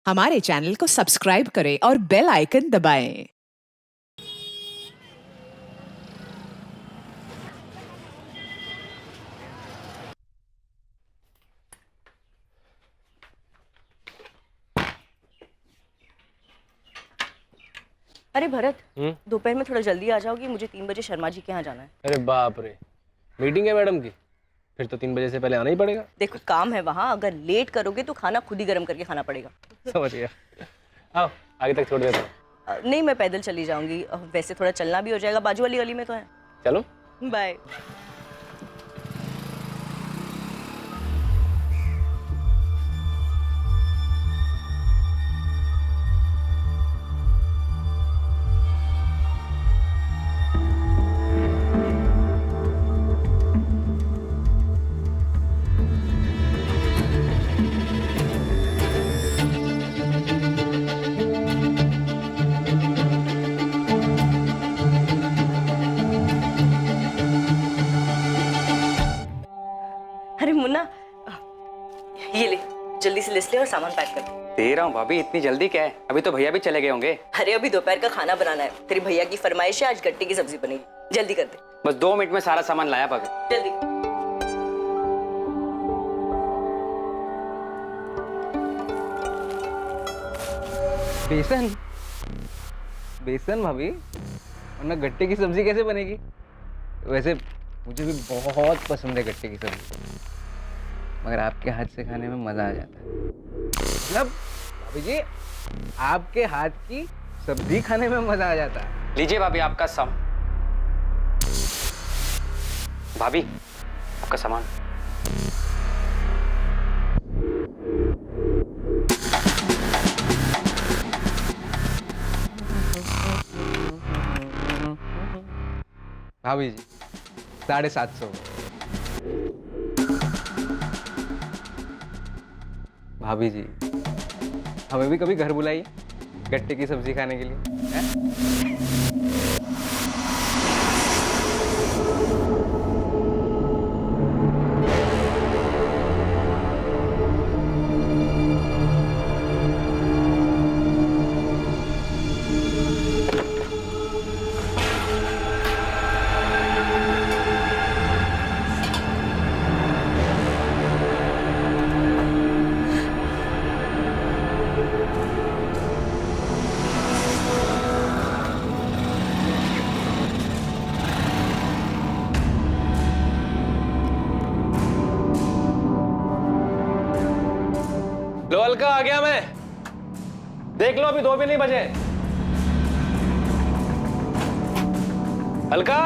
हमारे चैनल को सब्सक्राइब करें और बेल आइकन दबाएं। अरे भरत, दोपहर में थोड़ा जल्दी आ जाओगी? मुझे 3 बजे शर्मा जी के यहाँ जाना है। अरे बाप रे, मीटिंग है मैडम की? फिर तो 3 बजे से पहले आना ही पड़ेगा। देखो काम है वहाँ, अगर लेट करोगे तो खाना खुद ही गर्म करके खाना पड़ेगा। समझ गया। आओ आगे तक छोड़ देता हूँ। नहीं, मैं पैदल चली जाऊंगी। वैसे थोड़ा चलना भी हो जाएगा, बाजू वाली गली में तो है। चलो बाय। अरे मुन्ना, ये ले, जल्दी से लिस्ट ले और सामान पैक कर। दे रहा हूँ भाभी, इतनी जल्दी क्या है? अभी तो भैया भी चले गए होंगे। अरे अभी दोपहर का खाना बनाना है। तेरे भैया की फरमाइश है, आज गट्टे की सब्जी बनेगी। जल्दी कर दे। बस 2 मिनट में सारा सामान लाया भाभी। जल्दी। बेसन बेसन भाभी, वरना गट्टे की सब्जी कैसे बनेगी? वैसे मुझे भी बहुत पसंद है गट्टे की सब्जी, मगर आपके हाथ से खाने में मजा आ जाता है। मतलब भाभी जी, आपके हाथ की सब्जी खाने में मजा आ जाता है। लीजिए भाभी आपका भाभी आपका सामान। भाभी जी 750। भाभी जी, हमें भी कभी घर बुलाइए गट्टे की सब्जी खाने के लिए, हैं? लो अलका, आ गया मैं। देख लो, अभी 2 भी नहीं बजे। अलका,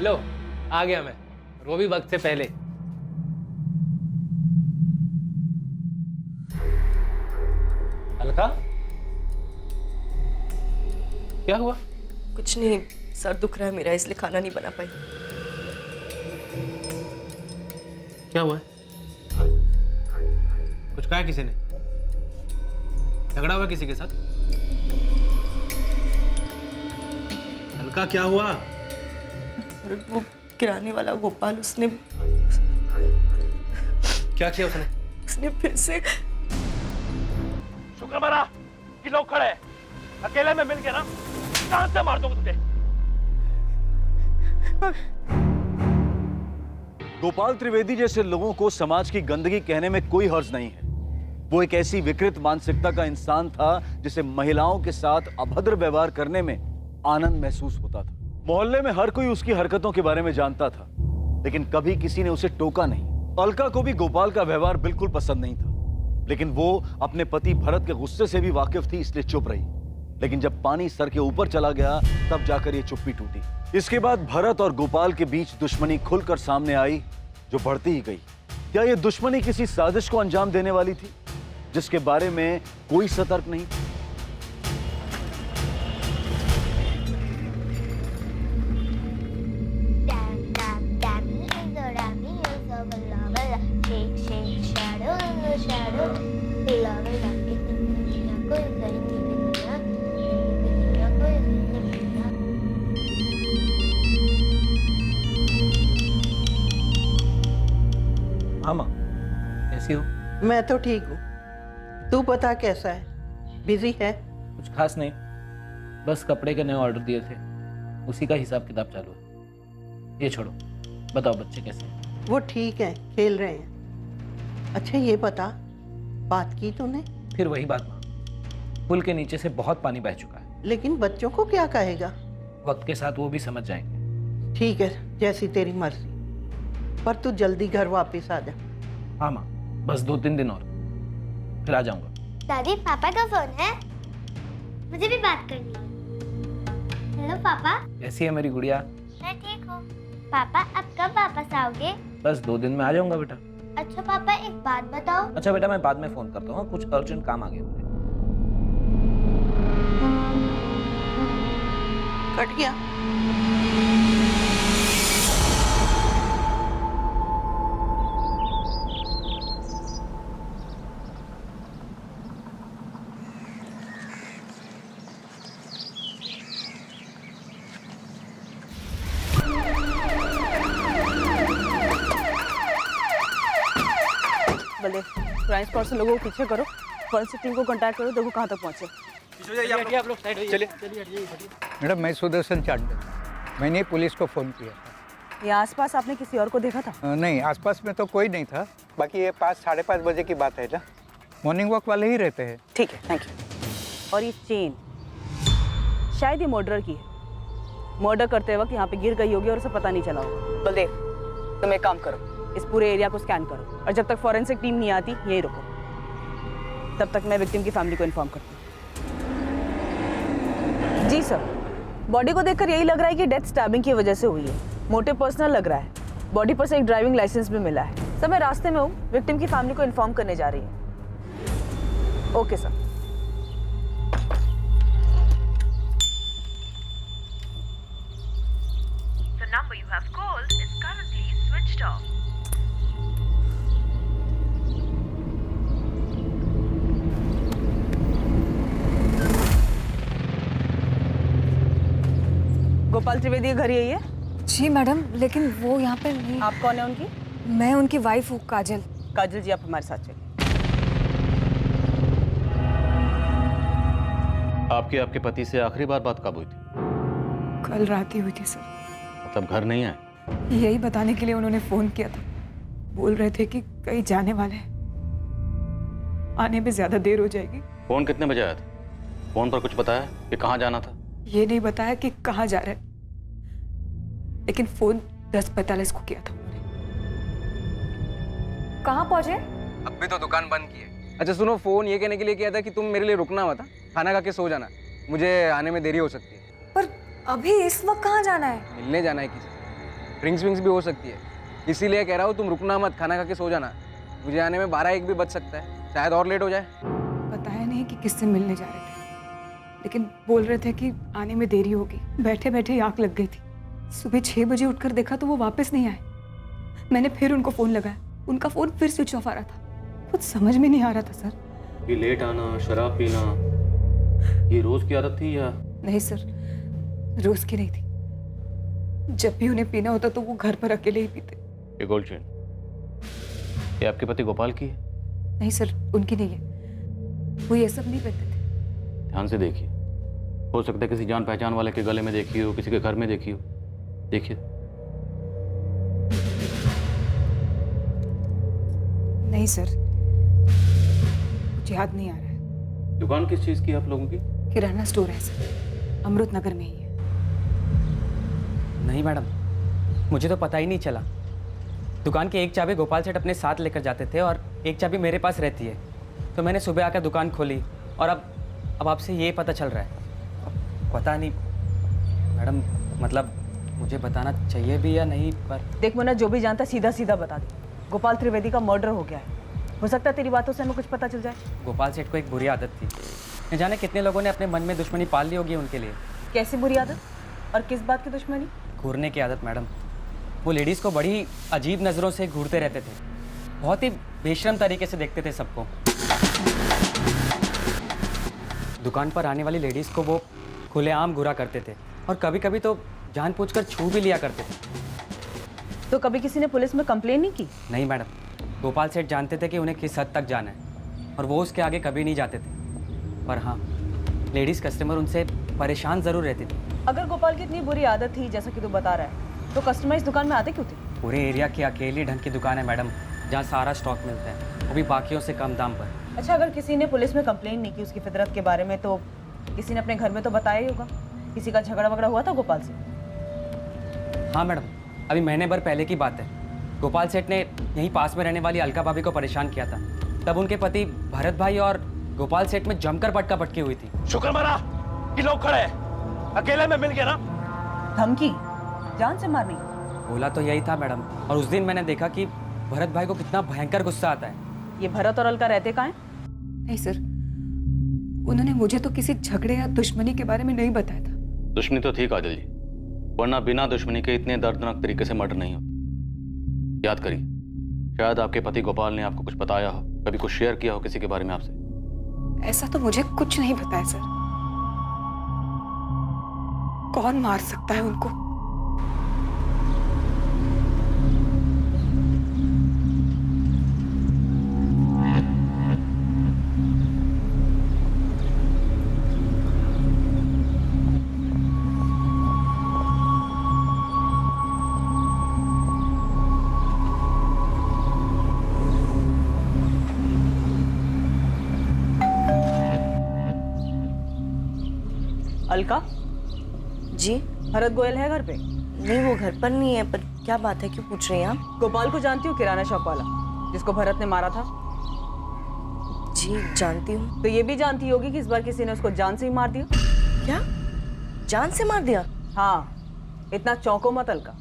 लो आ गया मैं, वो भी वक्त से पहले। अलका, क्या हुआ? कुछ नहीं, सर दुख रहा है मेरा, इसलिए खाना नहीं बना पाई। क्या हुआ है? कुछ कहा किसी ने? झगड़ा हुआ किसी के साथ? हल्का क्या हुआ? और वो किराने वाला गोपाल, उसने क्या किया उसने फिर से। शुक्र मना कि लोग खड़े हैं। अकेले में मिल के ना जान से मार दूंगा तुझे। गोपाल त्रिवेदी जैसे लोगों को समाज की गंदगी कहने में कोई हर्ज नहीं है। वो एक ऐसी विकृत मानसिकता का इंसान था जिसे महिलाओं के साथ अभद्र व्यवहार करने में आनंद महसूस होता था। मोहल्ले में हर कोई उसकी हरकतों के बारे में जानता था, लेकिन कभी किसी ने उसे टोका नहीं। अलका को भी गोपाल का व्यवहार बिल्कुल पसंद नहीं था, लेकिन वो अपने पति भरत के गुस्से से भी वाकिफ थी, इसलिए चुप रही। लेकिन जब पानी सर के ऊपर चला गया, तब जाकर ये चुप्पी टूटी। इसके बाद भरत और गोपाल के बीच दुश्मनी खुलकर सामने आई, जो बढ़ती ही गई। क्या ये दुश्मनी किसी साजिश को अंजाम देने वाली थी, जिसके बारे में कोई सतर्क नहीं था? कैसी हो? मैं तो ठीक हूँ। तू बता कैसा है? बिजी है? कुछ खास नहीं, बस कपड़े के नए ऑर्डर दिए थे, उसी का हिसाब किताब चालू है। ये छोड़ो, बताओ बच्चे कैसे हैं? वो ठीक है, खेल रहे हैं। अच्छा ये बता, बात की तूने? फिर वही बात माँ, पुल के नीचे से बहुत पानी बह चुका है। लेकिन बच्चों को क्या कहेगा? वक्त के साथ वो भी समझ जाएंगे। ठीक है, जैसी तेरी मर्जी, पर तू जल्दी घर वापस आ जा। हाँ माँ, बस 2-3 दिन और, फिर आ जाऊंगा। दादी, पापा का फोन है, मुझे भी बात करनी है। हेलो पापा। कैसी है मेरी गुड़िया? मैं ठीक हूँ। पापा अब कब वापस आओगे? बस 2 दिन में आ जाऊंगा बेटा। अच्छा पापा, एक बात बताओ। अच्छा बेटा, मैं बाद में फोन करता हूँ, कुछ अर्जेंट काम आ गया मुझे। कट गया। बल्ले, क्राइम स्पॉट से लोगों को पीछे करो, फॉरेंसिक टीम को कांटेक्ट करो, देखो कहाँ तक पहुँचे। मैडम, मैं सुदर्शन चांडे, मैंने पुलिस को फ़ोन किया था। यहाँ आसपास आपने किसी और को देखा था? नहीं, आसपास में तो कोई नहीं था। बाकी ये 5-5:30 बजे की बात है ना, मॉर्निंग वॉक वाले ही रहते हैं। ठीक है, थैंक यू। और ये चेन शायद ये मर्डर की है। मर्डर करते वक्त यहाँ पे गिर गई होगी और उसे पता नहीं चला होगा। बलदेव, तुम एक काम करो, इस पूरे एरिया को स्कैन करो और जब तक फॉरेंसिक टीम नहीं आती यहीं रुको। तब तक मैं विक्टिम की फैमिली को इन्फॉर्म करती हूँ। जी सर, बॉडी को देखकर यही लग रहा है कि डेथ स्टैबिंग की वजह से हुई है। मोटिव पर्सनल लग रहा है। बॉडी पर से एक ड्राइविंग लाइसेंस भी मिला है। सर मैं रास्ते में हूँ, विक्टिम की फैमिली को इन्फॉर्म करने जा रही हूँ। Okay sir. The number you have called is currently switched off. Gopal Trivedi का घर यही है? जी मैडम, लेकिन वो यहाँ पे नहीं। आप कौन है उनकी? मैं उनकी वाइफ हूँ, काजल। काजल जी, आप हमारे साथ चलिए। आपके आपके पति से आखिरी बार बात कब हुई थी? कल रात ही हुई थी सर। मतलब घर नहीं आए? यही बताने के लिए उन्होंने फोन किया था। बोल रहे थे कि कहीं जाने वाले हैं, आने में ज्यादा देर हो जाएगी। फोन कितने बजे आया था? फोन पर कुछ बताया कि कहाँ जाना था? ये नहीं बताया कि कहाँ जा रहे, लेकिन फोन 10:45 को किया था उन्होंने। कहाँ पहुंचे? अब भी तो दुकान बंद की है। अच्छा सुनो, फोन ये कहने के लिए किया था कि तुम मेरे लिए रुकना मत, खाना खा के सो जाना, मुझे आने में देरी हो सकती है। पर अभी इस वक्त कहाँ जाना है? मिलने जाना है किसी, ड्रिंक्स विंक्स भी हो सकती है, इसीलिए कह रहा हूँ तुम रुकना मत, खाना खा के सो जाना। मुझे आने में 12-1 भी बच सकता है, शायद और लेट हो जाए। बताया नहीं कि किससे मिलने जा रहे थे, लेकिन बोल रहे थे कि आने में देरी होगी। बैठे बैठे आंख लग गई थी। सुबह 6 बजे उठकर देखा तो वो वापस नहीं आए। मैंने फिर उनको फोन लगाया, उनका फोन फिर स्विच ऑफ आ रहा था। कुछ समझ में नहीं आ रहा था सर। ये लेट आना, शराब पीना, ये रोज की आदत थी या? नहीं सर, रोज की नहीं थी। जब भी उन्हें पीना होता तो वो घर पर अकेले ही पीते। ये गोल्ड चेन, ये आपके पति गोपाल की है? नहीं सर, उनकी नहीं है। वो ये सब नहीं पहनते थे। ध्यान से देखिए, हो सकता है किसी जान पहचान वाले के गले में देखी हो, किसी के घर में देखी हो। देखिए। नहीं सर, मुझे याद नहीं आ रहा है। दुकान किस चीज की है आप लोगों की? किराना स्टोर है सर, अमृत नगर में ही है। नहीं मैडम, मुझे तो पता ही नहीं चला। दुकान की एक चाबी गोपाल सेठ अपने साथ लेकर जाते थे और एक चाबी मेरे पास रहती है। तो मैंने सुबह आकर दुकान खोली और अब आपसे ये पता चल रहा है। पता नहीं मैडम, मतलब मुझे बताना चाहिए भी या नहीं, पर देख मुन्ना, जो भी जानता सीधा सीधा बता दे। गोपाल त्रिवेदी का मर्डर हो गया है। हो सकता है तेरी बातों से हमें कुछ पता चल जाए। गोपाल सेठ को एक बुरी आदत थी, न जाने कितने लोगों ने अपने मन में दुश्मनी पाल ली होगी उनके लिए। कैसी बुरी आदत और किस बात की दुश्मनी? घूरने की आदत मैडम। वो लेडीज़ को बड़ी अजीब नज़रों से घूरते रहते थे, बहुत ही बेशर्म तरीके से देखते थे सबको। दुकान पर आने वाली लेडीज़ को वो खुलेआम घूरा करते थे और कभी कभी तो जानबूझकर छू भी लिया करते थे। तो कभी किसी ने पुलिस में कंप्लेन नहीं की? नहीं मैडम, गोपाल सेठ जानते थे कि उन्हें किस हद तक जाना है और वो उसके आगे कभी नहीं जाते थे। पर हाँ, लेडीज़ कस्टमर उनसे परेशान ज़रूर रहती थी। अगर गोपाल की इतनी बुरी आदत थी जैसा कि तू बता रहा है, तो कस्टमर इस दुकान में आते क्यों थे? पूरे एरिया की अकेली ढंग की दुकान है मैडम, जहाँ सारा स्टॉक मिलता है, वो भी बाकियों से कम दाम पर। अच्छा, अगर किसी ने पुलिस में कंप्लेंट नहीं की उसकी फितरत के बारे में, तो किसी ने अपने घर में तो बताया ही होगा। किसी का झगड़ा वगड़ा हुआ था गोपाल से? हाँ मैडम, अभी महीने भर पहले की बात है। गोपाल सेठ ने यहीं पास में रहने वाली अलका भाभी को परेशान किया था। तब उनके पति भरत भाई और गोपाल सेठ में जमकर पटका पटकी हुई थी। शुक्र मना कि लोग खड़े हैं। अकेले में मिल गया ना। धमकी? जान से मारनी? बोला तो यही था मैडम, और उस दिन मैंने देखा कि भरत भाई को कितना भयंकर गुस्सा आता है। ये भरत और अलका रहते कहाँ हैं? नहीं सर, उन्होंने मुझे तो किसी झगड़े या दुश्मनी के बारे में नहीं बताया था। दुश्मनी तो थी काजल जी, वरना बिना दुश्मनी के इतने दर्दनाक तरीके से मर्डर नहीं होता। याद करिए, शायद आपके पति गोपाल ने आपको कुछ बताया हो, कभी कुछ शेयर किया हो किसी के बारे में आपसे। ऐसा तो मुझे कुछ नहीं बताया सर। कौन मार सकता है उनको? अलका जी? भरत गोयल है घर पे? नहीं, वो घर पर नहीं है। पर क्या बात है, क्यों पूछ रही हैं आप? गोपाल को जानती हो, किराना शॉप वाला जिसको भरत ने मारा था? जी जानती हूँ। तो ये भी जानती होगी कि इस बार किसी ने उसको जान से ही मार दिया। क्या? जान से मार दिया? हाँ, इतना चौंको मत अलका।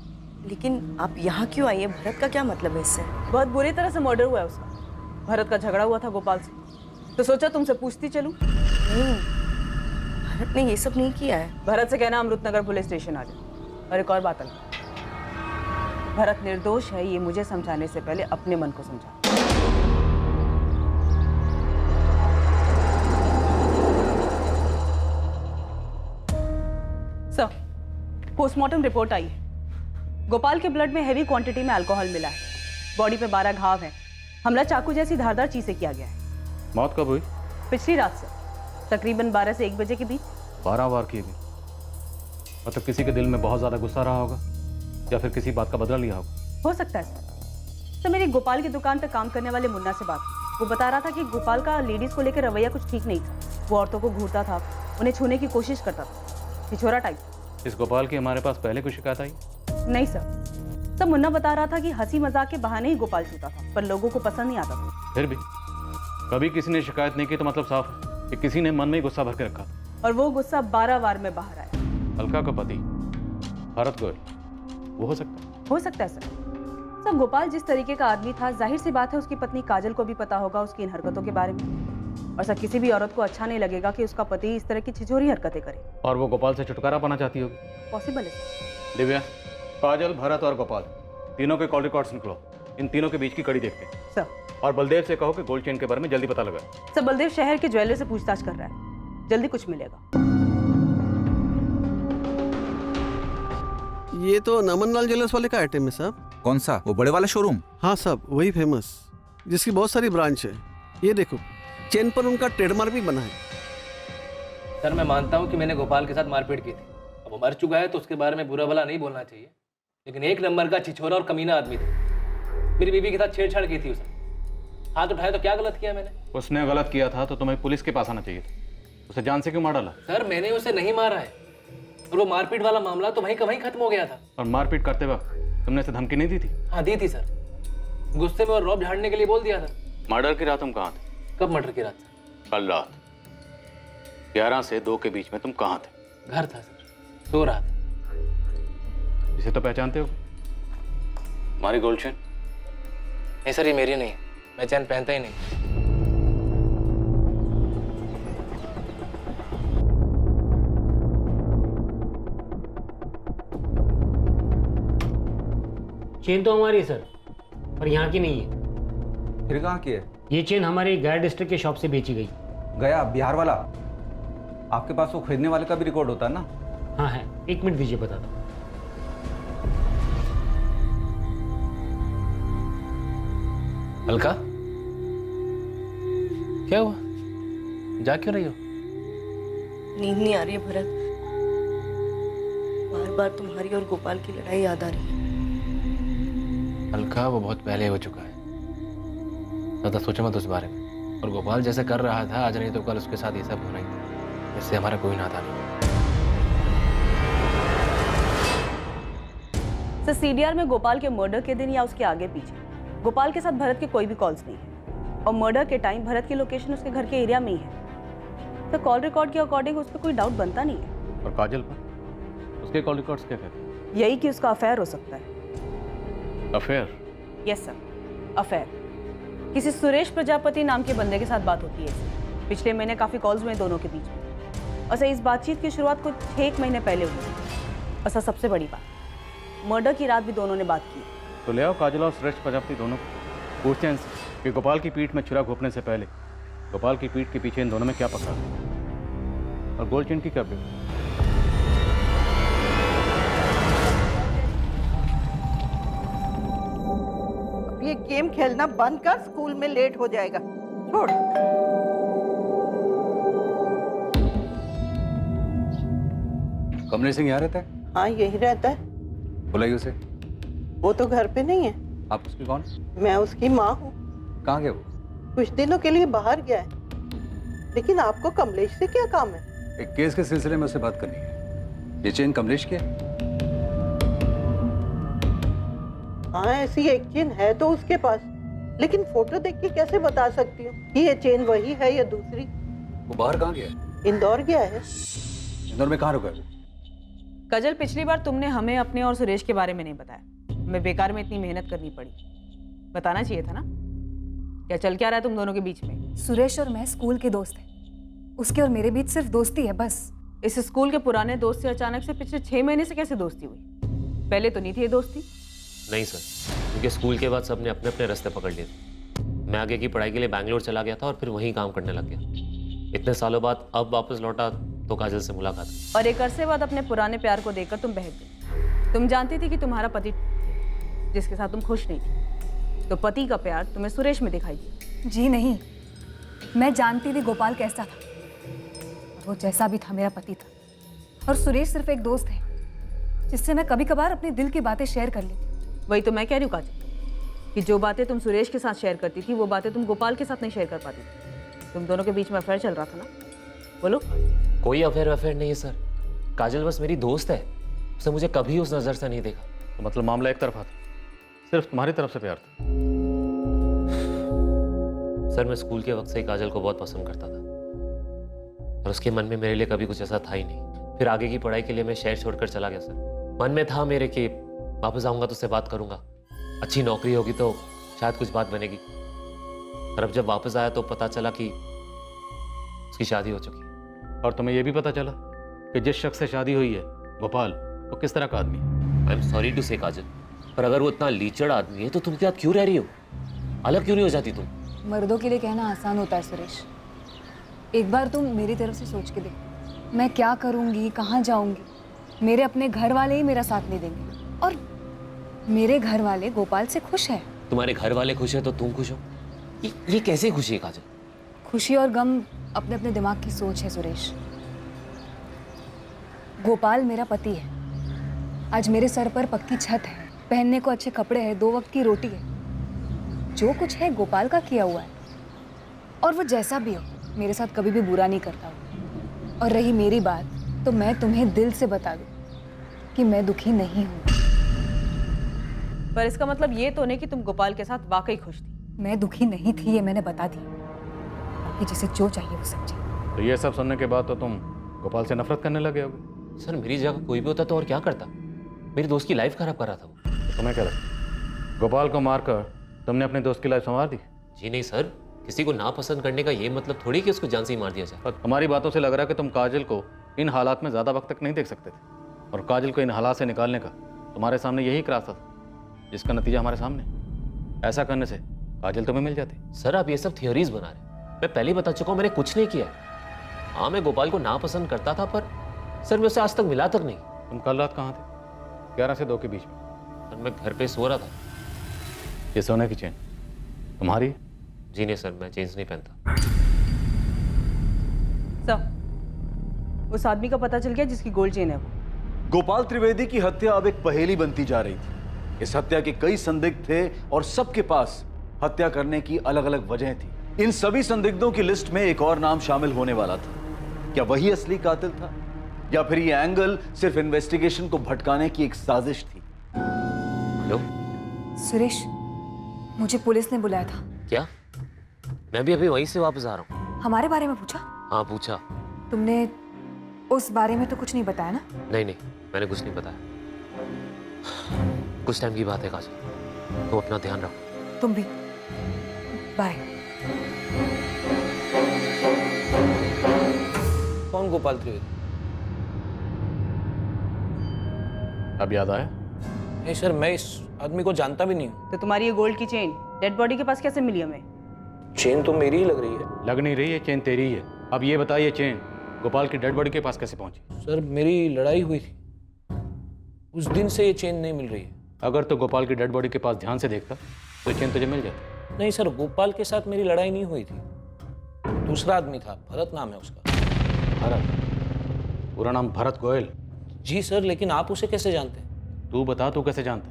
लेकिन आप यहाँ क्यों आई है? भरत का क्या मतलब है इससे? बहुत बुरी तरह से मर्डर हुआ है उसका। भरत का झगड़ा हुआ था गोपाल से, तो सोचा तुमसे पूछती चलूं। नहीं, भरत ने ये सब नहीं किया है। भरत से कहना अमृतनगर पुलिस स्टेशन आ जाए। और एक और बात अलका, भरत निर्दोष है ये मुझे समझाने से पहले अपने मन को समझा। सर, पोस्टमार्टम रिपोर्ट आई है। गोपाल के ब्लड में हैवी क्वांटिटी में अल्कोहल मिला है। बॉडी पे 12 घाव हैं। हमला चाकू जैसी धारदार चीज से किया गया है। मौत कब हुई? पिछली रात से, तकरीबन 12 से 1 बजे के बीच। 12 बार की गई। मतलब किसी के दिल में बहुत ज्यादा गुस्सा रहा होगा या फिर किसी बात का बदला लिया होगा। हो सकता है सर। तो मेरी गोपाल की दुकान पे काम करने वाले मुन्ना से बात हुई। वो बता रहा था कि गोपाल का लेडीज को लेकर रवैया कुछ ठीक नहीं था। वो औरतों को घूरता था, उन्हें छूने की कोशिश करता था, छिछोरा टाइप। इस गोपाल की हमारे पास पहले कोई शिकायत आई? नहीं सर, सब मुन्ना बता रहा था कि हंसी मजाक के बहाने ही गोपाल छूता था, पर लोगों को पसंद नहीं आता था। फिर भी कभी किसी ने शिकायत नहीं की तो मतलब साफ है कि किसी ने मन में ही गुस्सा भर के रखा था। और वो गुस्सा 12 बार में बाहर आया। अलका का पति भरत गोयल, वो हो सकता है? हो सकता है सर। सब गोपाल जिस तरीके का आदमी था, जाहिर सी बात है उसकी पत्नी काजल को भी पता होगा उसकी इन हरकतों के बारे में। और सर, किसी भी औरत को अच्छा नहीं लगेगा कि उसका पति इस तरह की छिछोरी हरकतें करे। और वो गोपाल से छुटकारा पाना चाहती होगी। पॉसिबल है सर। दिव्या, काजल, भरत और गोपाल तीनों के कॉल रिकॉर्ड्स निकलो। इन तीनों के बीच की कड़ी देखते हैं सर। और बलदेव से कहो कि गोल्ड चेन के बारे में जल्दी पता लगा। सर, बलदेव शहर के ज्वेलर से पूछताछ कर रहा है, जल्दी कुछ मिलेगा। ये तो नमनलाल ज्वेलर्स वाले का आइटम है साहब। कौन सा? वो बड़े वाला शोरूम? हाँ साहब, वही फेमस, जिसकी बहुत सारी ब्रांच है। ये देखो, चेन पर उनका ट्रेडमार्क भी बना है। सर, मैं मानता हूँ कि मैंने गोपाल के साथ मारपीट की थी। अब वो मर चुका है तो उसके बारे में बुरा भला नहीं बोलना चाहिए, लेकिन एक नंबर का छिछोरा और कमीना आदमी था। मेरी बीवी के साथ छेड़छाड़ की थी उसने। हाथ उठाया तो क्या गलत किया मैंने? उसने गलत किया था तो तुम्हें पुलिस के पास आना चाहिए था। उसे जान से क्यों मार डाला? सर, मैंने उसे नहीं मारा है, और वो मारपीट वाला मामला तो वहीं का वहीं खत्म हो गया था। और मारपीट करते वक्त तुमने उसे धमकी नहीं दी थी? हाँ दी थी सर, गुस्से में और रौब झाड़ने के लिए बोल दिया था। मर्डर की रात तुम कहाँ थे? कब मर्डर की रात? कल रात 11 से 2 के बीच में तुम कहाँ थे? घर था सर, सो रहा था। इसे तो पहचानते हो? हमारी गोल्ड चेन? नहीं सर, ये मेरी नहीं, मैं चैन पहनता ही नहीं। चेन तो हमारी है सर, पर यहाँ की नहीं है। फिर कहाँ की है? ये चेन हमारी गया डिस्ट्रिक्ट के शॉप से बेची गई। गया बिहार वाला? आपके पास वो खरीदने वाले का भी रिकॉर्ड होता है ना? हाँ है, 1 मिनट दीजिए बता दो। अलका, क्या हुआ? जा क्यों रही हो? नींद नहीं आ रही है भरत। बार बार तुम्हारी और गोपाल की लड़ाई याद आ रही है। अलका, वो बहुत पहले हो चुका है, ज्यादा सोचो मत उस बारे में। और गोपाल जैसे कर रहा था आज नहीं तो कल उसके साथ ये सब होना ही, इससे हमारा कोई नाता नहीं। सर, सीडीआर में गोपाल के मर्डर के दिन या उसके आगे पीछे गोपाल के साथ भरत के कोई भी कॉल्स नहीं है, और मर्डर के टाइम भरत की लोकेशन उसके घर के एरिया में ही है। तो कॉल रिकॉर्ड के अकॉर्डिंग उस पर कोई डाउट बनता नहीं है। और काजल पर उसके कॉल रिकॉर्ड्स क्या कहते हैं? यही कि उसका अफेयर हो सकता है। अफेयर? Yes sir, affair. किसी सुरेश प्रजापति नाम के बंदे के साथ बात होती है। पिछले महीने काफी कॉल्स हुए दोनों के बीच में, और सर इस बातचीत की शुरुआत कुछ 1 महीने पहले हुई। और सर सबसे बड़ी बात, मर्डर की रात भी दोनों ने बात की। तो ले आओ काजल और सुरेश प्रजापति दोनों को, पूछते हैं इनसे कि गोपाल की पीठ में छुरा घोंपने से पहले गोपाल की पीठ के पीछे इन दोनों में क्या पकड़ा, और गोल्ड चेन की क्या अपडेट? अब ये गेम खेलना बंद कर, स्कूल में लेट हो जाएगा। छोड़। कमलेश सिंह यहाँ रहता है? हाँ, यही रहता है। बुलाइए उसे। वो तो घर पे नहीं है। आप उसकी कौन? मैं उसकी माँ हूँ। कहाँ गया वो? कुछ दिनों के लिए बाहर गया है। लेकिन आपको कमलेश से क्या काम है? एक केस के सिलसिले में उससे बात करनी है। ये चेन कमलेश की है? हाँ, ऐसी एक चेन है तो उसके पास, लेकिन फोटो देख के कैसे बता सकती हूँ कि ये चेन वही है या दूसरी? वो बाहर कहाँ गया है? इंदौर गया है। इंदौर में कहाँ रुका है? कजल, पिछली बार तुमने हमें अपने और सुरेश के बारे में नहीं बताया। हमें बेकार में इतनी मेहनत करनी पड़ी। बताना चाहिए था ना। क्या चल क्या रहा है तुम दोनों के बीच में? सुरेश और मैं स्कूल के दोस्त हैं। उसके और मेरे बीच सिर्फ दोस्ती है, बस। इस स्कूल के पुराने दोस्त से अचानक से पिछले 6 महीने से कैसे दोस्ती हुई? पहले तो नहीं थी ये दोस्ती। नहीं सर, क्योंकि स्कूल के बाद सबने अपने अपने रास्ते पकड़ लिए थे। मैं आगे की पढ़ाई के लिए बैंगलोर चला गया था और फिर वहीं काम करने लग गया। इतने सालों बाद अब वापस लौटा तो काजल से मुलाकात हुई। और एक अरसे बाद अपने पुराने प्यार को देखकर तुम बहक गई। तुम जानती थी कि तुम्हारा पति जिसके साथ तुम खुश नहीं थी, तो पति का प्यार तुम्हें सुरेश में दिखाई दिया। जी नहीं, मैं जानती थी गोपाल कैसा था। वो जैसा भी था मेरा पति था, और सुरेश सिर्फ एक दोस्त है जिससे मैं कभी कभार अपने दिल की बातें शेयर कर लेती। वही तो मैं कह रही हूँ काजल, कि जो बातें तुम सुरेश के साथ शेयर करती थी वो बातें तुम गोपाल के साथ नहीं शेयर कर पाती थी। तुम दोनों के बीच में अफेयर चल रहा था ना? बोलो। कोई अफेयर नहीं है सर। काजल बस मेरी दोस्त है। उसने मुझे कभी उस नजर से नहीं देखा। तो मतलब मामला एक तरफा था, सिर्फ तुम्हारी तरफ से प्यार था? सर, मैं स्कूल के वक्त से ही काजल को बहुत पसंद करता था, और उसके मन में मेरे लिए कभी कुछ ऐसा था ही नहीं। फिर आगे की पढ़ाई के लिए मैं शहर छोड़कर चला गया सर। मन में था मेरे कि वापस आऊंगा तो उससे बात करूंगा, अच्छी नौकरी होगी तो शायद कुछ बात बनेगी। और अब जब वापस आया तो पता चला कि उसकी शादी हो चुकी है। और तुम्हें यह भी पता चला कि जिस शख्स से शादी हुई है गोपाल, वो किस तरह का आदमी है? आई एम सॉरी टू से काजल, पर अगर वो इतना लीचड़ आदमी है तो तुम क्या क्यों रह रही हो? अलग क्यों नहीं हो जाती तुम? मर्दों के लिए कहना आसान होता है सुरेश। एक बार तुम मेरी तरफ से सोच के देखो, मैं क्या करूंगी, कहाँ जाऊंगी। मेरे अपने घर वाले ही मेरा साथ नहीं देंगे, और मेरे घर वाले गोपाल से खुश है। तुम्हारे घर वाले खुश है तो तुम खुश हो? ये कैसे खुशी है काजल? खुशी और गम अपने अपने दिमाग की सोच है सुरेश। गोपाल मेरा पति है। आज मेरे सर पर पक्की छत है, पहनने को अच्छे कपड़े हैं, 2 वक्त की रोटी है। जो कुछ है गोपाल का किया हुआ है, और वो जैसा भी हो मेरे साथ कभी भी बुरा नहीं करता हो। और रही मेरी बात, तो मैं तुम्हें दिल से बता दूं कि मैं दुखी नहीं हूँ। पर इसका मतलब ये तो नहीं कि तुम गोपाल के साथ वाकई खुश थी। मैं दुखी नहीं थी, ये मैंने बता दिया। बाकी जिसे जो चाहिए वो समझे। तो ये सब सुनने के बाद तो तुम गोपाल से नफरत करने लगे होगे? सर, मेरी जगह कोई भी होता तो और क्या करता? मेरी दोस्त की लाइफ खराब कर रहा था वो। तो तुम्हें क्या लगता, गोपाल को मारकर तुमने अपने दोस्त की लाइफ संवार दी? जी नहीं सर, किसी को नापसंद करने का ये मतलब थोड़ी कि उसको जान से ही मार दिया जाए। पर तुम्हारी बातों से लग रहा है कि तुम काजल को इन हालात में ज़्यादा वक्त तक नहीं देख सकते थे, और काजल को इन हालात से निकालने का तुम्हारे सामने यही एक रास्ता था, जिसका नतीजा हमारे सामने। ऐसा करने से काजल तुम्हें मिल जाती। सर, आप ये सब थियोरीज बना रहे हैं। मैं पहले बता चुका हूँ, मैंने कुछ नहीं किया। हाँ, मैं गोपाल को नापसंद करता था, पर सर मैं उससे आज तक मिला तक नहीं। तुम कल रात कहाँ थे? 11 से 2 के बीच में। सर, मैं घर पे सो रहा था। ये सोने की चेन तुम्हारी? जी नहीं सर, मैं चेन्स नहीं पहनता। सर, उस आदमी का पता चल गया जिसकी गोल्ड चेन है वो। गोपाल त्रिवेदी की हत्या अब एक पहेली बनती जा रही थी। इस हत्या के कई संदिग्ध थे और सबके पास हत्या करने की अलग अलग वजह थी। इन सभी संदिग्धों की लिस्ट में एक और नाम शामिल होने वाला था। क्या वही असली कातिल था या फिर ये एंगल सिर्फ इन्वेस्टिगेशन को भटकाने की एक साजिश थी? हेलो सुरेश, मुझे पुलिस ने बुलाया था। क्या? मैं भी अभी वहीं से वापस आ रहा हूँ। हमारे बारे में पूछा? हाँ पूछा। तुमने उस बारे में तो कुछ नहीं बताया ना? नहीं नहीं, मैंने कुछ नहीं बताया। कुछ टाइम की बात है काजल, तुम अपना ध्यान रखो। तुम भी। बाय। कौन गोपाल त्रिवेदी? अब याद आया? नहीं सर, मैं इस आदमी को जानता भी नहीं हूँ। तो तुम्हारी ये गोल्ड की चेन डेड बॉडी के पास कैसे मिली हमें? चेन तो मेरी ही लग रही है। लग नहीं रही है, चेन तेरी ही है। अब ये बताइए, चेन गोपाल की डेड बॉडी के पास कैसे पहुंची? सर, मेरी लड़ाई हुई थी, उस दिन से ये चेन नहीं मिल रही है। अगर तो गोपाल की डेड बॉडी के पास ध्यान से देखता तो चेन तुझे मिल जाती। नहीं सर, गोपाल के साथ मेरी लड़ाई नहीं हुई थी। दूसरा आदमी था, भरत नाम है उसका। भरत? पूरा नाम भरत गोयल? जी सर, लेकिन आप उसे कैसे जानते हैं? तू बता, तू कैसे जानता?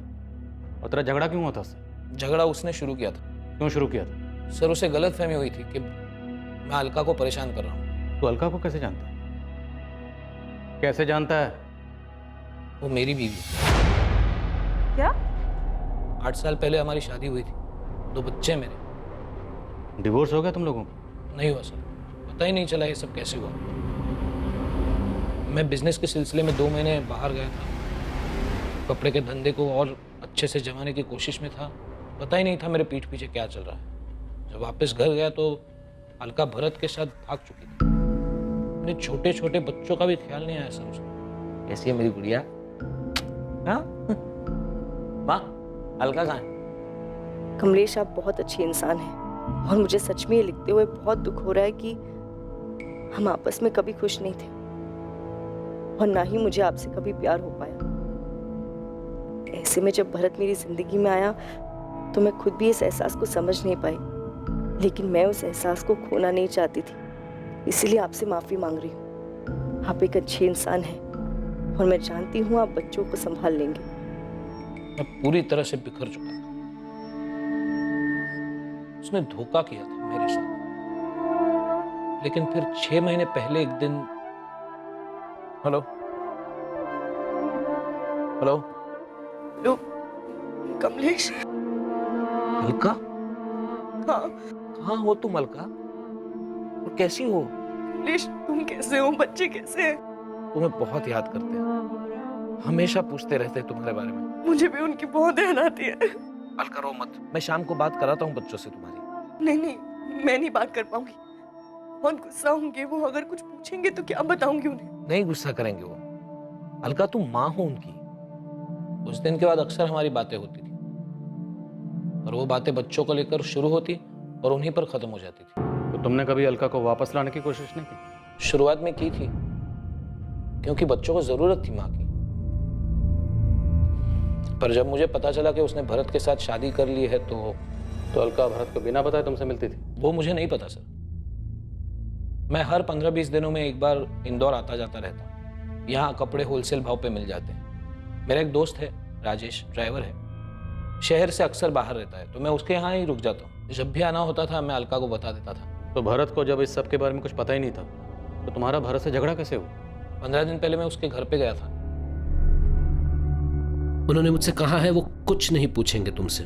और तेरा झगड़ा क्यों हुआ था उससे? झगड़ा उसने शुरू किया था। क्यों शुरू किया था? सर, उसे गलतफहमी हुई थी कि मैं अलका को परेशान कर रहा हूँ। तू अलका को कैसे जानता है? कैसे जानता है? वो मेरी बीवी है। क्या? 8 साल पहले हमारी शादी हुई थी, 2 बच्चे मेरे। डिवोर्स हो गया तुम लोगों का? नहीं हुआ सर, पता ही नहीं चला ये सब कैसे हुआ। मैं बिजनेस के सिलसिले में 2 महीने बाहर गया था, कपड़े के धंधे को और अच्छे से जमाने की कोशिश में था। पता ही नहीं था मेरे पीठ पीछे क्या चल रहा है। जब वापस घर गया तो अलका भरत के साथ भाग चुकी थी। अपने छोटे छोटे बच्चों का भी ख्याल नहीं आया सर उसको। कैसी है मेरी गुड़िया? हाँ माँ, अलका कहाँ है? कमलेश, आप बहुत अच्छे इंसान हैं और मुझे सच में ये लिखते हुए बहुत दुख हो रहा है कि हम आपस में कभी खुश नहीं थे और ना ही मुझे आपसे कभी प्यार हो पाया। ऐसे में जब भरत मेरी जिंदगी में आया तो मैं खुद भी इस एहसास को समझ नहीं पाई, लेकिन मैं उस एहसास को खोना नहीं चाहती थी, इसीलिए आपसे माफी मांग रही हूँ। आप एक अच्छे इंसान हैं और मैं जानती हूँ आप बच्चों को संभाल लेंगे। मैं पूरी तरह से बिखर चुका था। उसने धोखा किया था मेरे साथ, लेकिन फिर 6 महीने पहले एक दिन। Hello hello hello Kamlesh. Alka? हाँ। कहाँ हो तुम अलका? और कैसी हो? कमलेश, तुम कैसे हो? बच्चे कैसे हैं? तुम्हें बहुत याद करते हैं, हमेशा पूछते रहते हैं तुम्हारे बारे में। मुझे भी उनकी बहुत ध्यान आती है। अलका रो मत, मैं शाम को बात कराता हूँ बच्चों से तुम्हारी। नहीं नहीं, मैं नहीं बात कर पाऊंगी। बहुत गुस्सा होंगे वो, अगर कुछ पूछेंगे तो क्या बताऊंगी उन्हें? नहीं गुस्सा करेंगे वो। अलका, तुम माँ हो उनकी। उस दिन के बाद अक्सर हमारी बातें होती थी और वो बातें बच्चों को लेकर शुरू होती और उन्हीं पर खत्म हो जाती थी। तो तुमने कभी अलका को वापस लाने की कोशिश नहीं की? शुरुआत में की थी, क्योंकि बच्चों को जरूरत थी माँ की। पर जब मुझे पता चला कि उसने भरत के साथ शादी कर ली है तो अलका भरत को बिना बताए तुमसे मिलती थी? वो मुझे नहीं पता सर। मैं हर 15-20 दिनों में एक बार इंदौर आता जाता रहता हूँ। यहाँ कपड़े होलसेल भाव पे मिल जाते हैं। मेरा एक दोस्त है राजेश, ड्राइवर है, शहर से अक्सर बाहर रहता है, तो मैं उसके यहाँ ही रुक जाता हूँ। जब भी आना होता था मैं अलका को बता देता था। तो भरत को जब इस सब के बारे में कुछ पता ही नहीं था तो तुम्हारा भरत से झगड़ा कैसे हुआ? 15 दिन पहले मैं उसके घर पे गया था। उन्होंने मुझसे कहा है वो कुछ नहीं पूछेंगे तुमसे।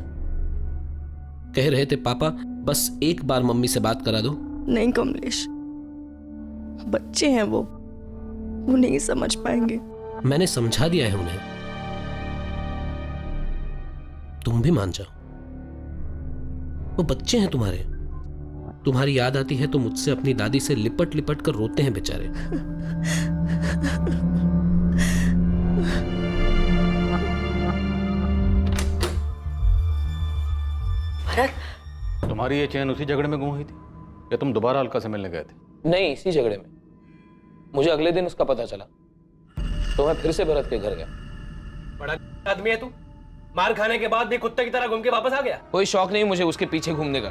कह रहे थे पापा बस एक बार मम्मी से बात करा दो। नहीं कमलेश, बच्चे हैं वो नहीं समझ पाएंगे। मैंने समझा दिया है उन्हें, तुम भी मान जाओ। वो बच्चे हैं तुम्हारे। तुम्हारी याद आती है तो मुझसे अपनी दादी से लिपट लिपट कर रोते हैं बेचारे। तुम्हारी ये चैन उसी झगड़े में गुम हुई थी या तुम दोबारा अलका से मिलने गए थे? नहीं, इसी झगड़े में। मुझे अगले दिन उसका पता चला तो मैं फिर से भरत के घर गया। बड़ा आदमी है तू, मार खाने के बाद भी कुत्ते की तरह घूम के वापस आ गया। कोई शौक नहीं मुझे उसके पीछे घूमने का,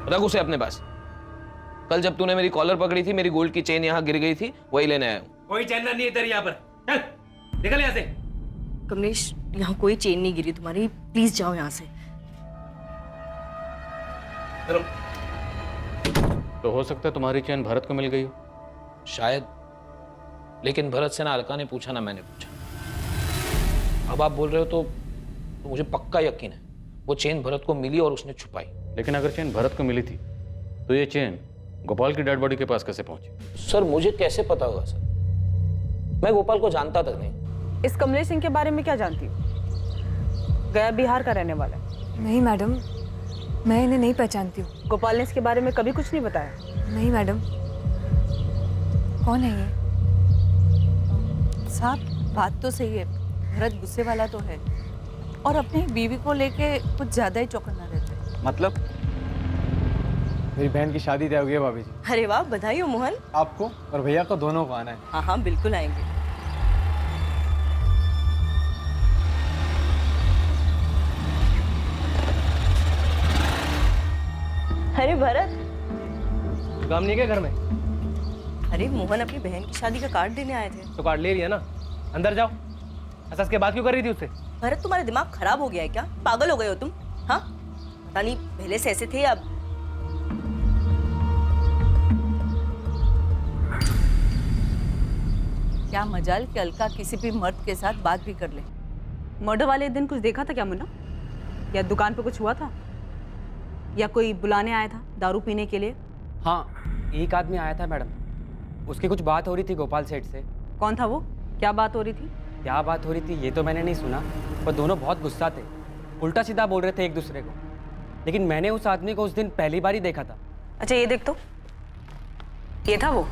रख उसे अपने पास। कल जब तूने मेरी कॉलर पकड़ी थी, मेरी गोल्ड की चेन यहाँ गिर गई थी, वही लेने आया हूँ। कोई चैन नहीं है तेरी यहाँ पर, चल निकल यहाँ से। कमलेश, यहाँ कोई चेन नहीं गिरी तुम्हारी, प्लीज जाओ यहाँ से। तो हो सकता है तुम्हारी चैन भरत को मिल गई हो। शायद, लेकिन भरत से ना अलका ने पूछा ना मैंने पूछा। अब आप बोल रहे हो तो मुझे पक्का यकीन है वो चेन भरत को मिली और उसने छुपाई। लेकिन अगर चेन भरत को मिली थी तो ये चेन गोपाल की डेड बॉडी के पास कैसे पहुंची? सर मुझे कैसे पता होगा सर, मैं गोपाल को जानता तक नहीं। इस कमलेश सिंह के बारे में क्या जानती हो? गया बिहार का रहने वाला है। नहीं मैडम, मैं इन्हें नहीं पहचानती हूँ। गोपाल ने इसके बारे में कभी कुछ नहीं बताया? नहीं मैडम। कौन है ये? साहब बात तो सही है, भरत गुस्से वाला तो है और अपनी बीवी को लेके कुछ ज्यादा ही चौकन्ना रहता है। मतलब? मेरी बहन की शादी तय हो गई है भाभी जी। अरे वाह, बधाई हो मोहन। आपको और भैया को दोनों को आना है। हाँ हाँ बिल्कुल आएंगे। अरे भरत, काम नहीं है क्या घर में? अरे मोहन अपनी बहन की शादी का कार्ड देने आए थे। तो कार्ड ले लिया ना, अंदर जाओ। ऐसा के बात क्यों कर रही थी उससे? भरत, तुम्हारा दिमाग खराब हो गया है क्या? पागल हो गए हो तुम? हाँ, पता नहीं पहले से ऐसे थे अब। क्या मजाल कि अलका किसी भी मर्द के साथ बात भी कर ले। मर्डर वाले दिन कुछ देखा था क्या मुन्ना? या दुकान पे कुछ हुआ था? या कोई बुलाने आया था दारू पीने के लिए? हाँ, एक आदमी आया था मैडम, उसकी कुछ बात हो रही थी गोपाल सेठ से। कौन था वो? क्या बात हो रही थी? क्या बात हो रही थी ये तो मैंने नहीं सुना, पर दोनों बहुत गुस्सा थे, उल्टा सीधा बोल रहे थे एक दूसरे को। लेकिन मैंने उस आदमी को उस दिन पहली बार ही देखा था। अच्छा ये देख तो, ये था वो?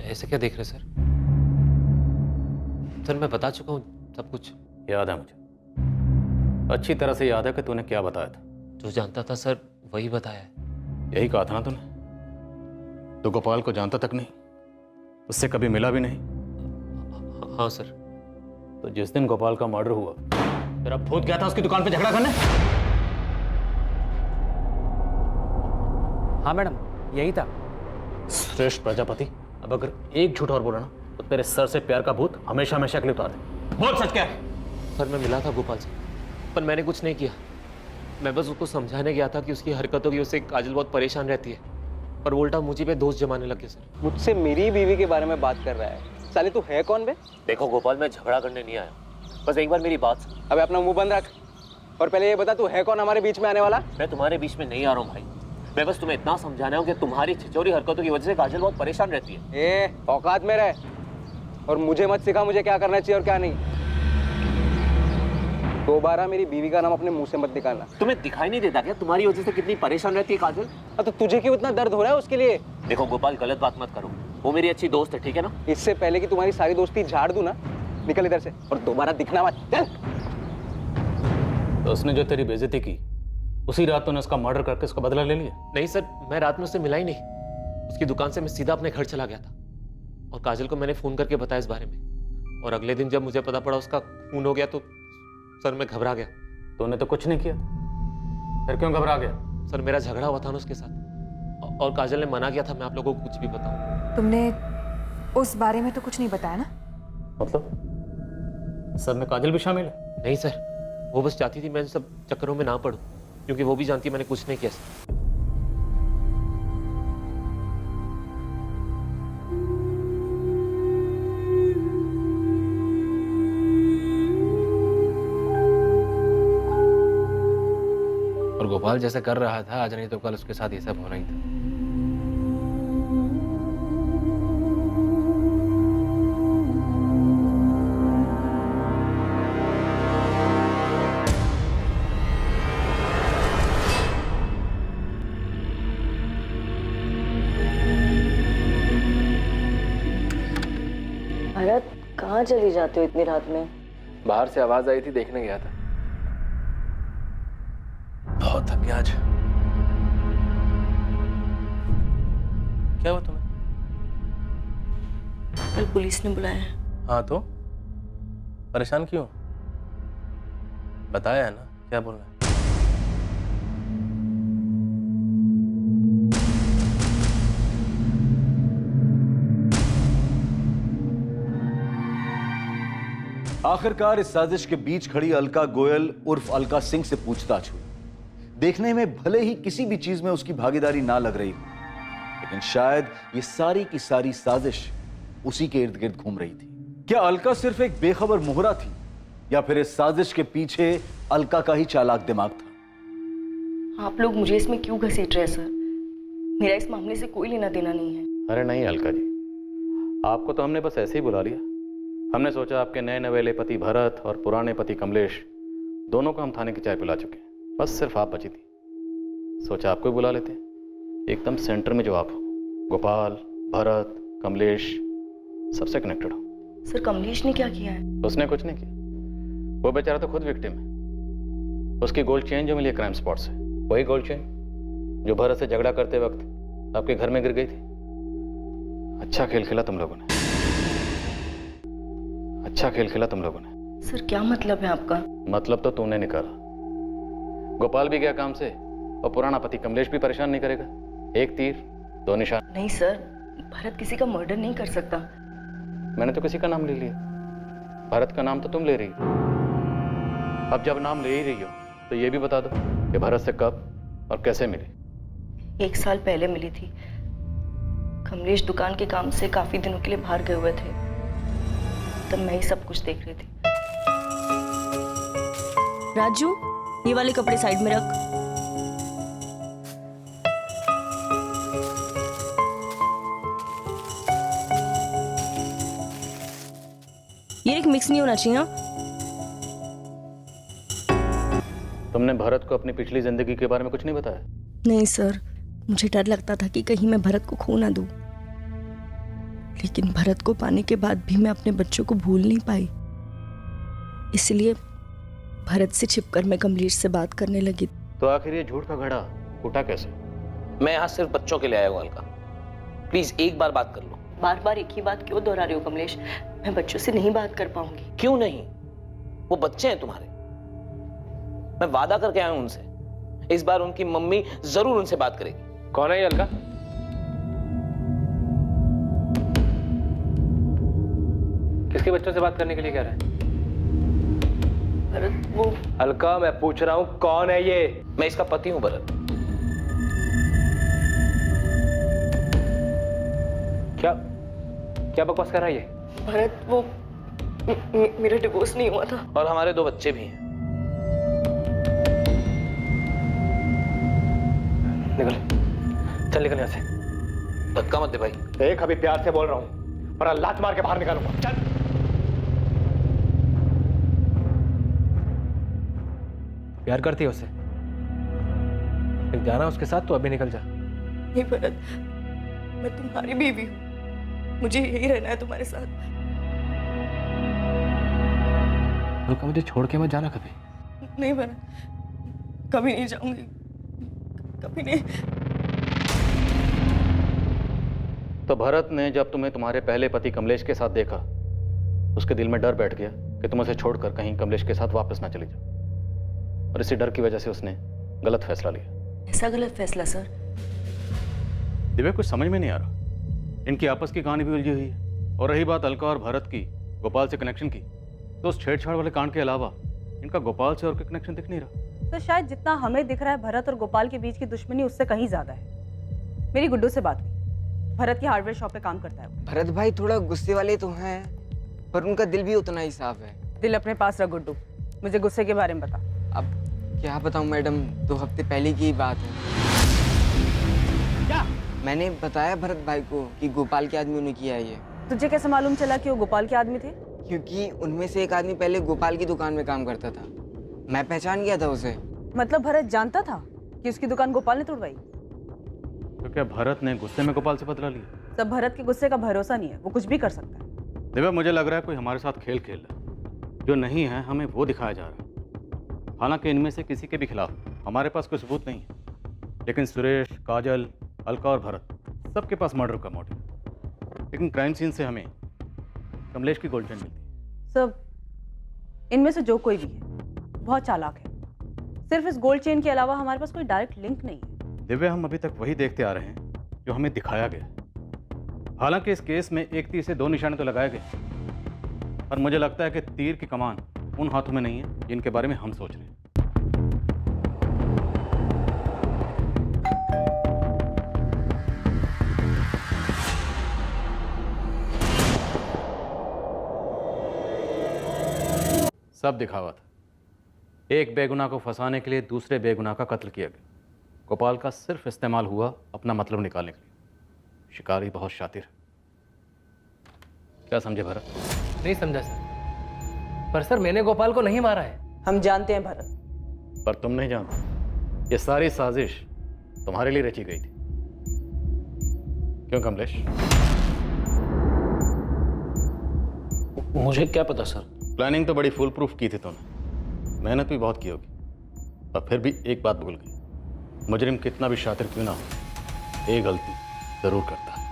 ऐसे क्या देख रहे सर? सर मैं बता चुका हूँ सब कुछ। याद है मुझे, अच्छी तरह से याद है कि तूने क्या बताया था। जो जानता था सर वही बताया है। यही कहा था ना तूने? तो गोपाल को जानता तक नहीं, उससे कभी मिला भी नहीं। हाँ सर। तो जिस दिन गोपाल का मर्डर हुआ तेरा भूत गया था उसकी दुकान पे झगड़ा करने? हाँ मैडम, यही था। श्रेष्ठ प्रजापति, अब अगर एक झूठ और बोला ना तो तेरे सर से प्यार का भूत हमेशा हमेशा के लिए उतार दे। बोल सच क्या है? सर मैं मिला था गोपाल से, पर मैंने कुछ नहीं किया। मैं बस उसको समझाने गया था कि उसकी हरकतों की उससे काजल बहुत परेशान रहती है, पर वो उल्टा मुझे पे दोष जमाने लगे सर। मुझसे मेरी बीवी के बारे में बात कर रहा है। साले तू है कौन बे? देखो गोपाल, मैं झगड़ा करने नहीं आया, बस एक बार मेरी बात सुन। अबे अपना मुंह बंद रख और पहले ये बता तू है कौन हमारे बीच में आने वाला? मैं तुम्हारे बीच में नहीं आ रहा हूँ भाई, मैं बस तुम्हें इतना समझाना हूँ कि तुम्हारी छिचोरी हरकतों की वजह से काजल बहुत परेशान रहती है। ए, औकात में रह और मुझे मत सिखा मुझे क्या करना चाहिए और क्या नहीं। दोबारा मेरी बीवी का नाम अपने मुंह से मत निकालना। तुम्हें दिखाई नहीं देता क्या तुम्हारी वजह से कितनी परेशान रहती है काजल? तो तुझे क्यों इतना दर्द हो रहा है उसके लिए? देखो गोपाल, गलत बात मत करो, वो मेरी अच्छी दोस्त है, ठीक है ना? इससे पहले कि तुम्हारी सारी दोस्ती झाड़ दूं ना, निकल इधर से और दोबारा दिखना मत। चल। तो उसने जो तेरी बेइज्जती की उसी रात तूने उसका मर्डर करके उसका बदला ले लिया? नहीं सर, मैं रात में उससे मिला ही नहीं। उसकी दुकान से मैं सीधा अपने घर चला गया था और काजल को मैंने फोन करके बताया इस बारे में, और अगले दिन जब मुझे पता पड़ा उसका खून हो गया तो सर मैं घबरा गया। तूने तो कुछ नहीं किया, फिर क्यों घबरा गया? सर मेरा झगड़ा हुआ था ना उसके साथ, और काजल ने मना किया था मैं आप लोगों को कुछ भी बताऊं। तुमने उस बारे में तो कुछ नहीं बताया ना? मतलब सब में काजल भी शामिल है? नहीं सर, वो बस चाहती थी मैं सब चक्करों में ना पड़ूं, क्योंकि वो भी जानती है मैंने कुछ नहीं किया सर। और गोपाल जैसे कर रहा था आज नहीं तो कल उसके साथ ये सब होना ही था। भरत, कहाँ चली जाते हो इतनी रात में? बाहर से आवाज आई थी, देखने गया था। बहुत थक गया आज। क्या हुआ तुम्हें? कल पुलिस ने बुलाया है। हाँ तो परेशान क्यों? बताया है ना क्या बोलना है। आखिरकार इस साजिश के बीच खड़ी अलका गोयल उर्फ अलका सिंह से पूछताछ हुई। देखने में भले ही किसी भी चीज में उसकी भागीदारी ना लग रही हो, लेकिन शायद ये सारी की सारी साजिश उसी के इर्द गिर्द घूम रही थी। क्या अलका सिर्फ एक बेखबर मोहरा थी, या फिर इस साजिश के पीछे अलका का ही चालाक दिमाग था? आप लोग मुझे इसमें क्यों घसीट रहे हैं सर? मेरा इस मामले से कोई लेना देना नहीं है। अरे नहीं अलका जी, आपको तो हमने बस ऐसे ही बुला लिया। हमने सोचा आपके नए नवेले पति भरत और पुराने पति कमलेश दोनों को हम थाने की चाय पिला चुके हैं, बस सिर्फ आप बची थी। सोचा आपको ही बुला लेते हैं, एकदम सेंटर में जो आप हो। गोपाल, भरत, कमलेश सबसे कनेक्टेड हो। सर कमलेश ने क्या किया है? उसने कुछ नहीं किया, वो बेचारा तो खुद विक्टिम है। उसकी गोल्ड चेन जो मिली है क्राइम स्पॉट से, वही गोल्ड चेन जो भरत से झगड़ा करते वक्त आपके घर में गिर गई थी। अच्छा खेल खेला तुम लोगों ने, अच्छा खेल खेला तुम लोगों ने। सर क्या मतलब है आपका? मतलब तो तूने निकाला। गोपाल भी गया काम से और पुराना पति कमलेश भी परेशान नहीं करेगा। एक तीर दो निशान। नहीं सर, भरत किसी का मर्डर नहीं कर सकता। मैंने तो किसी का नाम ले लिया, भरत का नाम तो तुम ले रही हो। अब जब नाम ले ही रही हो तो ये भी बता दो कि भरत से कब और कैसे मिली। 1 साल पहले मिली थी। कमलेश दुकान के काम से काफी दिनों के लिए बाहर गए हुए थे, तब मैं ही सब कुछ देख रही थी। राजू, ये वाले कपड़े साइड में रख। ये एक मिक्स नहीं होना चाहिए। हाँ? तुमने भरत को अपनी पिछली जिंदगी के बारे में कुछ नहीं बताया? नहीं सर, मुझे डर लगता था कि कहीं मैं भरत को खो ना दूं। लेकिन भरत को पाने के बाद भी मैं अपने बच्चों को भूल नहीं पाई। इसलिए भरत से छिपकर मैं कमलेश से बात करने लगी। तो आखिर ये झूठ का घड़ा फूटा कैसे? मैं यहाँ सिर्फ बच्चों के लिए आया हूँ अलका, प्लीज एक बार बात कर लो। बार बार एक ही बात क्यों दोहरा रहे हो कमलेश? मैं बच्चों से नहीं बात कर पाऊंगी। क्यों नहीं? वो बच्चे हैं तुम्हारे। मैं वादा करके आया हूं उनसे, इस बार उनकी मम्मी जरूर उनसे बात करेगी। कौन है ये अलका? किसके बच्चों से बात करने के लिए कह रहा है? भरत वो। अलका मैं पूछ रहा हूं कौन है ये? मैं इसका पति हूं भरत। क्या क्या बकवास कर रहा है ये? भरत वो मेरा डिवोर्स नहीं हुआ था। और हमारे 2 बच्चे भी हैं। निकल, चल निकल यहाँ से। धक्का मत दे भाई। देख अभी प्यार से बोल रहा हूँ, वरना लात मार के बाहर निकालूंगा। चल। प्यार करती है उससे? जाना उसके साथ तो अभी निकल जा। नहीं भरत, मैं तुम्हारी बीवी हूँ, मुझे यही रहना है तुम्हारे साथ। अलका मुझे छोड़ के मत जाना कभी। नहीं भरत, कभी नहीं जाऊंगी, कभी नहीं। तो भरत ने जब तुम्हें तुम्हारे पहले पति कमलेश के साथ देखा, उसके दिल में डर बैठ गया कि तुम उसे छोड़कर कहीं कमलेश के साथ वापस ना चली जाओ, और इसी डर की वजह से उसने गलत फैसला लिया। ऐसा गलत फैसला सर? दिव्या कुछ समझ में नहीं आ रहा। इनकी आपस की कहानी भी उलझी हुई है, और रही बात अलका और भरत की गोपाल से कनेक्शन की, तो उस छेड़छाड़ वाले कांड के अलावा इनका गोपाल से और कोई कनेक्शन दिख नहीं रहा। तो शायद जितना हमें दिख रहा है भरत और गोपाल के बीच की दुश्मनी उससे कहीं ज्यादा है। मेरी गुड्डू से बात हुई, भरत की हार्डवेयर शॉप पे काम करता है वो। भरत भाई थोड़ा गुस्से वाले तो हैं, पर उनका दिल भी उतना ही साफ है। दिल अपने पास रख गुड्डू, मुझे गुस्से के बारे में बता। अब क्या बताऊं मैडम, 2 हफ्ते पहले की बात है। क्या? मैंने बताया भरत भाई को कि गोपाल के आदमी उन्हें किया है ये। तुझे कैसे मालूम चला कि वो गोपाल के आदमी थे? क्योंकि उनमें से एक आदमी पहले गोपाल की दुकान में काम करता था, मैं पहचान गया था उसे। मतलब भरत जानता था कि उसकी दुकान गोपाल ने तोड़वाई? तो क्या भरत ने गुस्से में गोपाल से बदला लिया? सब भरत के गुस्से का भरोसा नहीं है, वो कुछ भी कर सकता है। दिव्या मुझे लग रहा है कोई हमारे साथ खेल खेल रहा है, जो नहीं है हमें वो दिखाया जा रहा है। हालांकि इनमें से किसी के भी खिलाफ हमारे पास कोई सबूत नहीं है, लेकिन सुरेश, काजल, अलका और भरत सबके पास मर्डर का मोटिव। लेकिन क्राइम सीन से हमें कमलेश की गोल्ड चेन मिलती है। सर इनमें से जो कोई भी है बहुत चालाक है। सिर्फ इस गोल्ड चेन के अलावा हमारे पास कोई डायरेक्ट लिंक नहीं है। दिव्या, हम अभी तक वही देखते आ रहे हैं जो हमें दिखाया गया। हालांकि इस केस में एक तीर से 2 निशाने तो लगाए गए, पर मुझे लगता है कि तीर की कमान उन हाथों में नहीं है जिनके बारे में हम सोच रहे हैं। सब दिखावा था। एक बेगुनाह को फंसाने के लिए दूसरे बेगुनाह का कत्ल किया गया। गोपाल का सिर्फ इस्तेमाल हुआ अपना मतलब निकालने के लिए। शिकारी बहुत शातिर है। क्या समझे भरत? नहीं समझा सर। पर सर मैंने गोपाल को नहीं मारा है। हम जानते हैं भरत। पर तुम नहीं जानते। ये सारी साजिश तुम्हारे लिए रची गई थी। क्यों कमलेश? मुझे क्या पता सर। प्लानिंग तो बड़ी फुल प्रूफ की थी तुमने, मेहनत भी बहुत की होगी, पर फिर भी एक बात भूल गई। मुजरिम कितना भी शातिर क्यों ना हो, एक गलती जरूर करता है।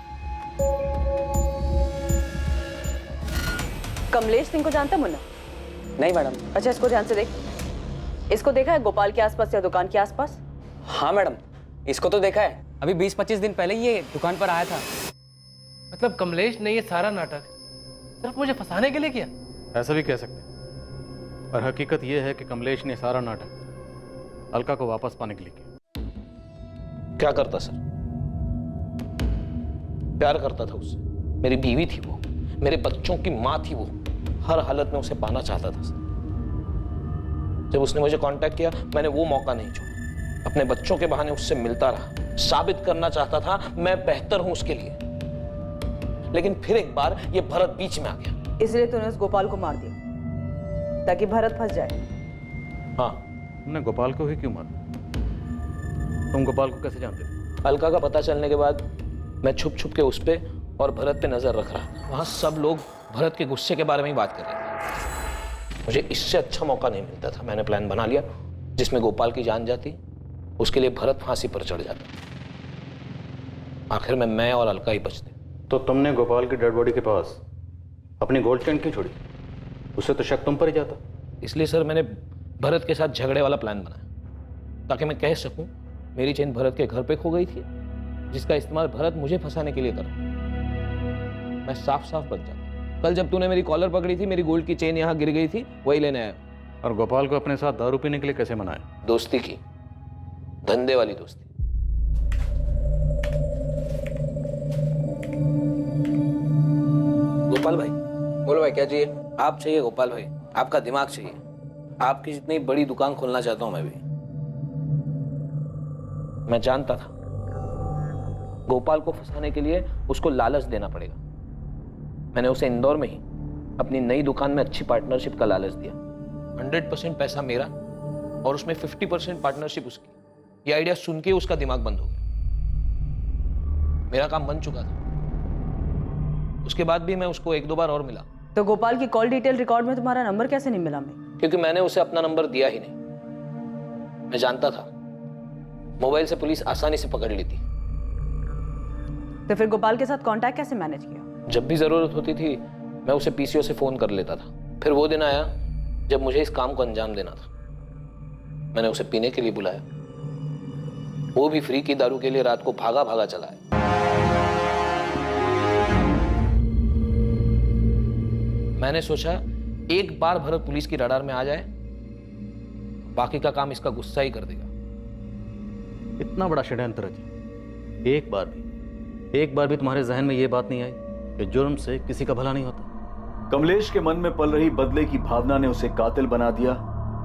कमलेश सिंह को जानता मुन्ना? नहीं मैडम। अच्छा इसको ध्यान से देख। इसको देखा है गोपाल के आसपास या दुकान के आसपास? हाँ मैडम, इसको तो देखा है। अभी 20-25 दिन पहले ये दुकान पर आया था। मतलब कमलेश ने ये सारा नाटक सिर्फ मुझे फंसाने के लिए किया? ऐसा भी कह सकते हैं, और हकीकत यह है कि कमलेश ने सारा नाटक अलका को वापस पाने के लिए किया। क्या करता सर? प्यार करता था उससे। मेरी बीवी थी वो, मेरे बच्चों की माँ थी वो। हर हालत में उसे पाना चाहता था सर। जब उसने मुझे कांटेक्ट किया, मैंने वो मौका नहीं छोड़ा। अपने बच्चों के बहाने उससे मिलता रहा, साबित करना चाहता था मैं बेहतर हूं उसके लिए। लेकिन फिर एक बार ये भरत बीच में आ गया। इसलिए तूने उस गोपाल को मार दिया ताकि भरत फंस जाए। हाँ। तुमने गोपाल को ही क्यों मारा? तुम गोपाल को कैसे जानते थे? अलका का पता चलने के बाद मैं छुप छुप के उस पे और भरत पे नजर रख रहा। वहां सब लोग भरत के गुस्से के बारे में ही बात कर रहे थे। मुझे इससे अच्छा मौका नहीं मिलता था। मैंने प्लान बना लिया जिसमें गोपाल की जान जाती, उसके लिए भरत फांसी पर चढ़ जाता। आखिर में मैं और अलका ही बचते। तो तुमने गोपाल की डेड बॉडी के पास अपनी गोल्ड चेन क्यों छोड़ी? उससे तो शक तुम पर ही जाता। इसलिए सर मैंने भरत के साथ झगड़े वाला प्लान बनाया, ताकि मैं कह सकूं मेरी चेन भरत के घर पे खो गई थी, जिसका इस्तेमाल भरत मुझे फंसाने के लिए करा। मैं साफ साफ बच जाता। कल जब तूने मेरी कॉलर पकड़ी थी, मेरी गोल्ड की चेन यहाँ गिर गई थी, वही लेने आया। और गोपाल को अपने साथ दारू पीने के लिए कैसे मनाया? दोस्ती की, धंधे वाली दोस्ती। गोपाल भाई। बोलो भाई, क्या चाहिए? आप चाहिए गोपाल भाई, आपका दिमाग चाहिए। आपकी जितनी बड़ी दुकान खोलना चाहता हूं मैं भी। मैं जानता था गोपाल को फंसाने के लिए उसको लालच देना पड़ेगा। मैंने उसे इंदौर में ही अपनी नई दुकान में अच्छी पार्टनरशिप का लालच दिया। 100% पैसा मेरा और उसमें 50% पार्टनरशिप उसकी। ये आइडिया सुन के उसका दिमाग बंद हो गया। मेरा काम बन चुका था। उसके बाद भी मैं उसको 1-2 बार और मिला। तो गोपाल की कॉल डिटेल रिकॉर्ड में तुम्हारा नंबर कैसे नहीं मिला? मैं क्योंकि मैंने उसे अपना नंबर दिया ही नहीं। मैं जानता था मोबाइल से पुलिस आसानी से पकड़ लेती। तो फिर गोपाल के साथ कांटेक्ट कैसे मैनेज किया? जब भी जरूरत होती थी मैं उसे पीसीओ से फोन कर लेता था। फिर वो दिन आया जब मुझे इस काम को अंजाम देना था। मैंने उसे पीने के लिए बुलाया, वो भी फ्री की दारू के लिए रात को भागा भागा चला है। मैंने सोचा एक बार भरत पुलिस की रडार में आ जाए, बाकी का काम इसका गुस्सा ही कर देगा। इतना बड़ा षड्यंत्र रचा, एक बार भी तुम्हारे जहन में यह बात नहीं आई कि जुर्म से किसी का भला नहीं होता? कमलेश के मन में पल रही बदले की भावना ने उसे कातिल बना दिया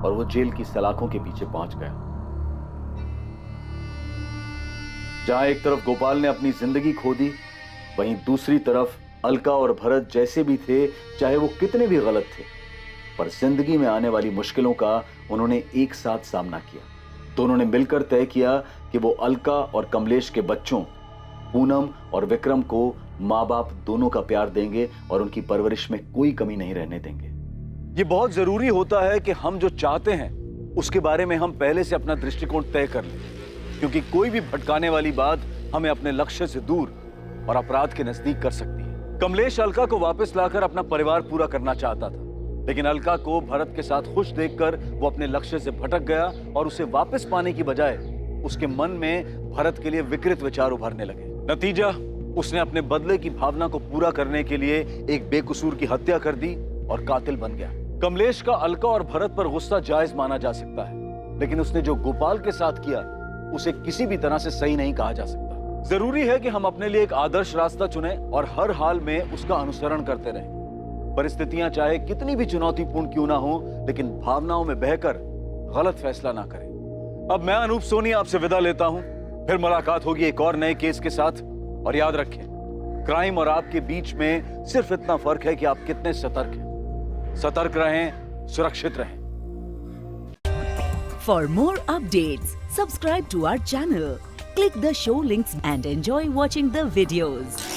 और वो जेल की सलाखों के पीछे पहुंच गया। जहां एक तरफ गोपाल ने अपनी जिंदगी खो दी, वहीं दूसरी तरफ अलका और भरत जैसे भी थे, चाहे वो कितने भी गलत थे, पर जिंदगी में आने वाली मुश्किलों का उन्होंने एक साथ सामना किया। दोनों ने मिलकर तय किया कि वो अलका और कमलेश के बच्चों पूनम और विक्रम को माँ बाप दोनों का प्यार देंगे और उनकी परवरिश में कोई कमी नहीं रहने देंगे। ये बहुत जरूरी होता है कि हम जो चाहते हैं उसके बारे में हम पहले से अपना दृष्टिकोण तय कर लें, क्योंकि कोई भी भटकाने वाली बात हमें अपने लक्ष्य से दूर और अपराध के नजदीक कर सकती है। कमलेश अलका को वापस लाकर अपना परिवार पूरा करना चाहता था, लेकिन अलका को भरत के साथ खुश देखकर वो अपने लक्ष्य से भटक गया और उसे वापस पाने की बजाय उसके मन में भरत के लिए विकृत विचार उभरने लगे। नतीजा, उसने अपने बदले की भावना को पूरा करने के लिए एक बेकसूर की हत्या कर दी और कातिल बन गया। कमलेश का अलका और भरत पर गुस्सा जायज माना जा सकता है, लेकिन उसने जो गोपाल के साथ किया उसे किसी भी तरह से सही नहीं कहा जा सकता। जरूरी है कि हम अपने लिए एक आदर्श रास्ता चुनें और हर हाल में उसका अनुसरण करते रहें। परिस्थितियां चाहे कितनी भी चुनौतीपूर्ण क्यों ना हो, लेकिन भावनाओं में बहकर गलत फैसला ना करें। अब मैं अनूप सोनी आपसे विदा लेता हूं, फिर मुलाकात होगी एक और नए केस के साथ। और याद रखें, क्राइम और आपके बीच में सिर्फ इतना फर्क है कि आप कितने सतर्क हैं। सतर्क रहें, सुरक्षित रहें। For more updates, subscribe to our channel, click the show links and enjoy watching the videos.